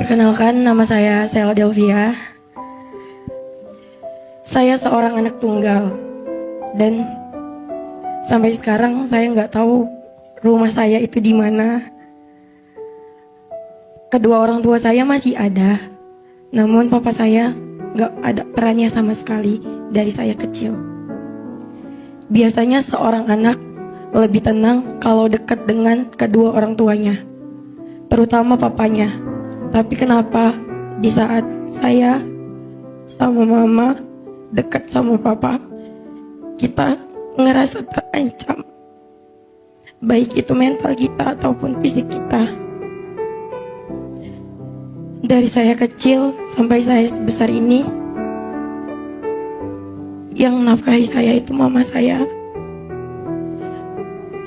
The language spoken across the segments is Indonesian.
Perkenalkan, nama saya Sela Delvia. Saya seorang anak tunggal dan sampai sekarang saya nggak tahu rumah saya itu di mana. Kedua orang tua saya masih ada, namun papa saya nggak ada perannya sama sekali dari saya kecil. Biasanya seorang anak lebih tenang kalau dekat dengan kedua orang tuanya, terutama papanya. Tapi kenapa di saat saya sama mama dekat sama papa, kita ngerasa terancam, baik itu mental kita ataupun fisik kita. Dari saya kecil sampai saya sebesar ini, yang nafkahi saya itu mama saya.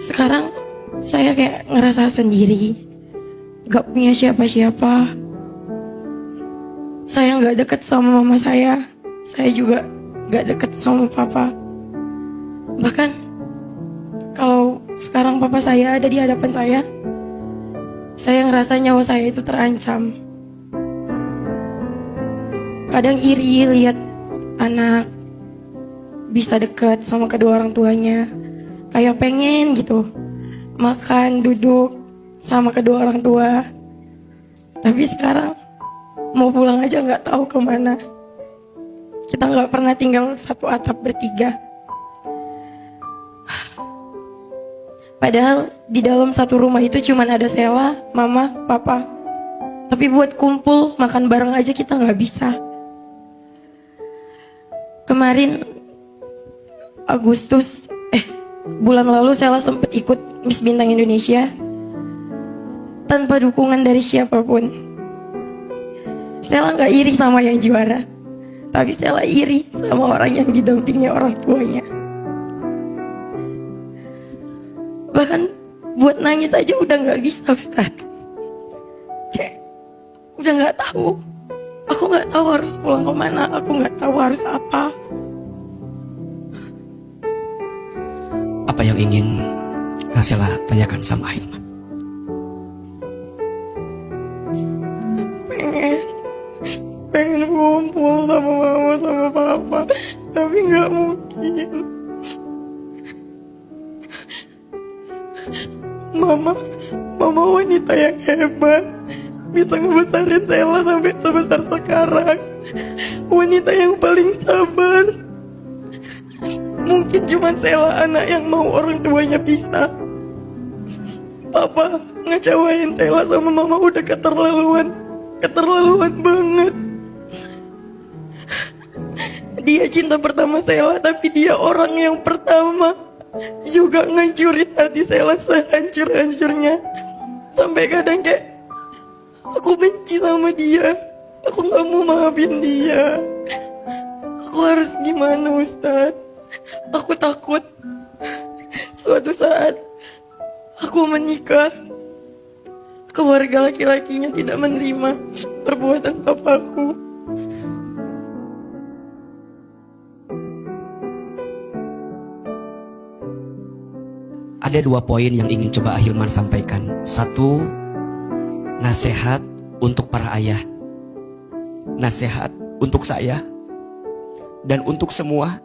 Sekarang saya kayak ngerasa sendiri, gak punya siapa-siapa. Saya gak dekat sama mama saya juga gak dekat sama papa. Bahkan kalau sekarang papa saya ada di hadapan saya ngerasa nyawa saya itu terancam. Kadang iri lihat anak bisa dekat sama kedua orang tuanya, kayak pengen gitu makan, duduk sama kedua orang tua. Tapi sekarang mau pulang aja nggak tahu kemana. Kita nggak pernah tinggal satu atap bertiga. Padahal di dalam satu rumah itu cuma ada Sela, mama, papa. Tapi buat kumpul makan bareng aja kita nggak bisa. Kemarin bulan lalu Sela sempat ikut Miss Bintang Indonesia tanpa dukungan dari siapapun. Sela nggak iri sama yang juara, tapi Sela iri sama orang yang didampingi orang tuanya. Bahkan buat nangis aja udah nggak bisa, Ustaz. Kayak udah nggak tahu. Aku nggak tahu harus pulang kemana. Aku nggak tahu harus apa. Apa yang ingin Sela tanyakan sama Hilman? Pengen kumpul sama mama sama papa, tapi nggak mungkin. Mama wanita yang hebat, bisa ngebesarin Sela sampai sebesar sekarang. Wanita yang paling sabar. Mungkin cuma Sela anak yang mau orang tuanya pisah. Papa ngecewain Sela sama mama udah keterlaluan banget. Dia cinta pertama Sela, tapi dia orang yang pertama juga ngancurin hati Sela sehancur-hancurnya. Sampai kadang kayak aku benci sama dia, aku gak mau maafin dia. Aku harus gimana, Ustaz? Aku takut suatu saat aku menikah, keluarga laki-lakinya tidak menerima perbuatan papaku. Ada 2 poin yang ingin coba Hilman sampaikan. 1, nasihat untuk para ayah, nasihat untuk saya, dan untuk semua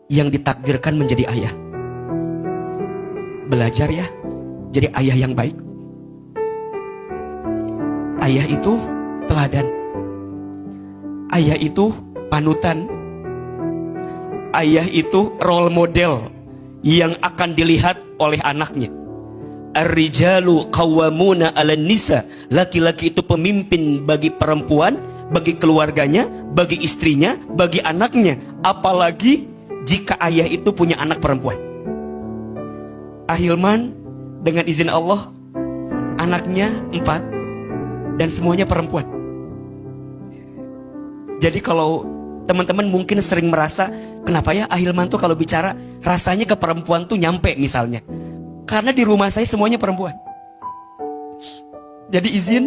yang ditakdirkan menjadi ayah. Belajar ya, jadi ayah yang baik. Ayah itu teladan. Ayah itu panutan. Ayah itu role model yang akan dilihat oleh anaknya. Ar-rijalu qawwamuna 'alan nisa. Laki-laki itu pemimpin bagi perempuan, bagi keluarganya, bagi istrinya, bagi anaknya. Apalagi jika ayah itu punya anak perempuan. Hilman dengan izin Allah, anaknya 4 dan semuanya perempuan. Jadi kalau teman-teman mungkin sering merasa, kenapa ya Hilman tuh kalau bicara rasanya ke perempuan tuh nyampe misalnya. Karena di rumah saya semuanya perempuan. Jadi izin,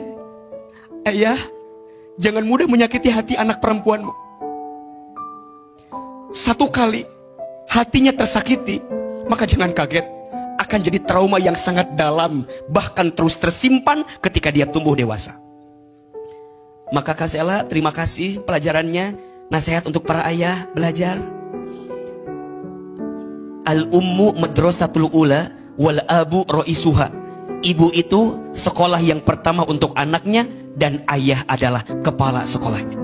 ayah, jangan mudah menyakiti hati anak perempuanmu. Satu kali hatinya tersakiti, maka jangan kaget, akan jadi trauma yang sangat dalam, bahkan terus tersimpan ketika dia tumbuh dewasa. Maka Kak Sela, terima kasih pelajarannya. Nasihat untuk para ayah, belajar. Al-ummu madrasatul ula wal abu ro'isuha. Ibu itu sekolah yang pertama untuk anaknya, dan ayah adalah kepala sekolahnya.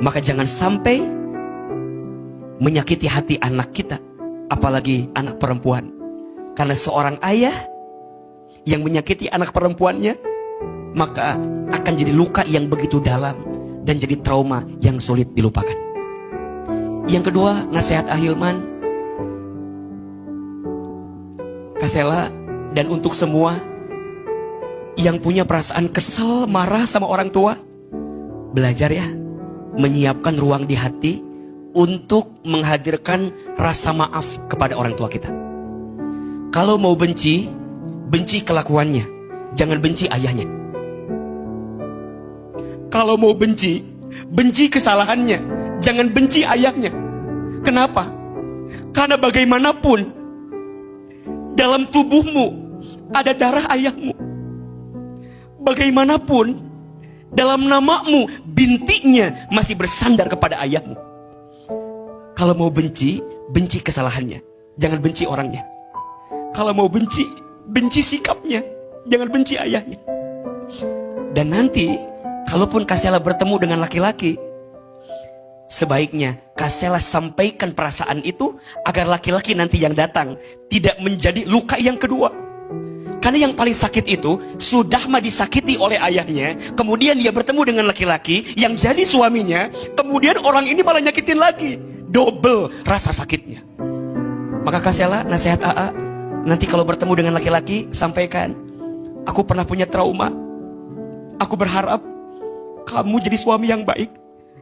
Maka jangan sampai menyakiti hati anak kita, apalagi anak perempuan. Karena seorang ayah yang menyakiti anak perempuannya, maka akan jadi luka yang begitu dalam dan jadi trauma yang sulit dilupakan. Yang kedua, nasihat Ahilman, Kak Sela, dan untuk semua yang punya perasaan kesel, marah sama orang tua, belajar ya, menyiapkan ruang di hati untuk menghadirkan rasa maaf kepada orang tua kita. Kalau mau benci, benci kelakuannya, jangan benci ayahnya. Kalau mau benci, benci kesalahannya, jangan benci ayahnya. Kenapa? Karena bagaimanapun dalam tubuhmu ada darah ayahmu. Bagaimanapun dalam namamu bintinya masih bersandar kepada ayahmu. Kalau mau benci, benci kesalahannya, jangan benci orangnya. Kalau mau benci, benci sikapnya, jangan benci ayahnya. Dan nanti kalaupun Kak Sela bertemu dengan laki-laki, sebaiknya Kak Sela sampaikan perasaan itu agar laki-laki nanti yang datang tidak menjadi luka yang kedua. Karena yang paling sakit itu sudah disakiti oleh ayahnya, kemudian dia bertemu dengan laki-laki yang jadi suaminya, kemudian orang ini malah nyakitin lagi, double rasa sakitnya. Maka Kak Sela, nasihat AA, nanti kalau bertemu dengan laki-laki, sampaikan, aku pernah punya trauma. Aku berharap kamu jadi suami yang baik,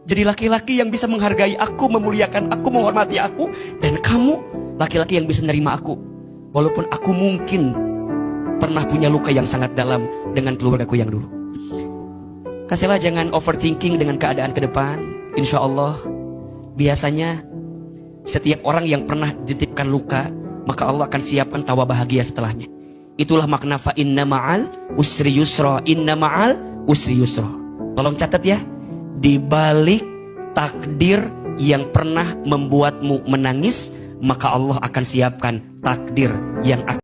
jadi laki-laki yang bisa menghargai aku, memuliakan aku, menghormati aku, dan kamu laki-laki yang bisa menerima aku, walaupun aku mungkin pernah punya luka yang sangat dalam dengan keluargaku yang dulu. Kak Sela, jangan overthinking dengan keadaan ke depan. Insya Allah, biasanya setiap orang yang pernah dititipkan luka, maka Allah akan siapkan tawa bahagia setelahnya. Itulah makna fa inna ma'al usri yusra, inna ma'al usri yusra. Tolong catat ya, di balik takdir yang pernah membuatmu menangis, maka Allah akan siapkan takdir yang akan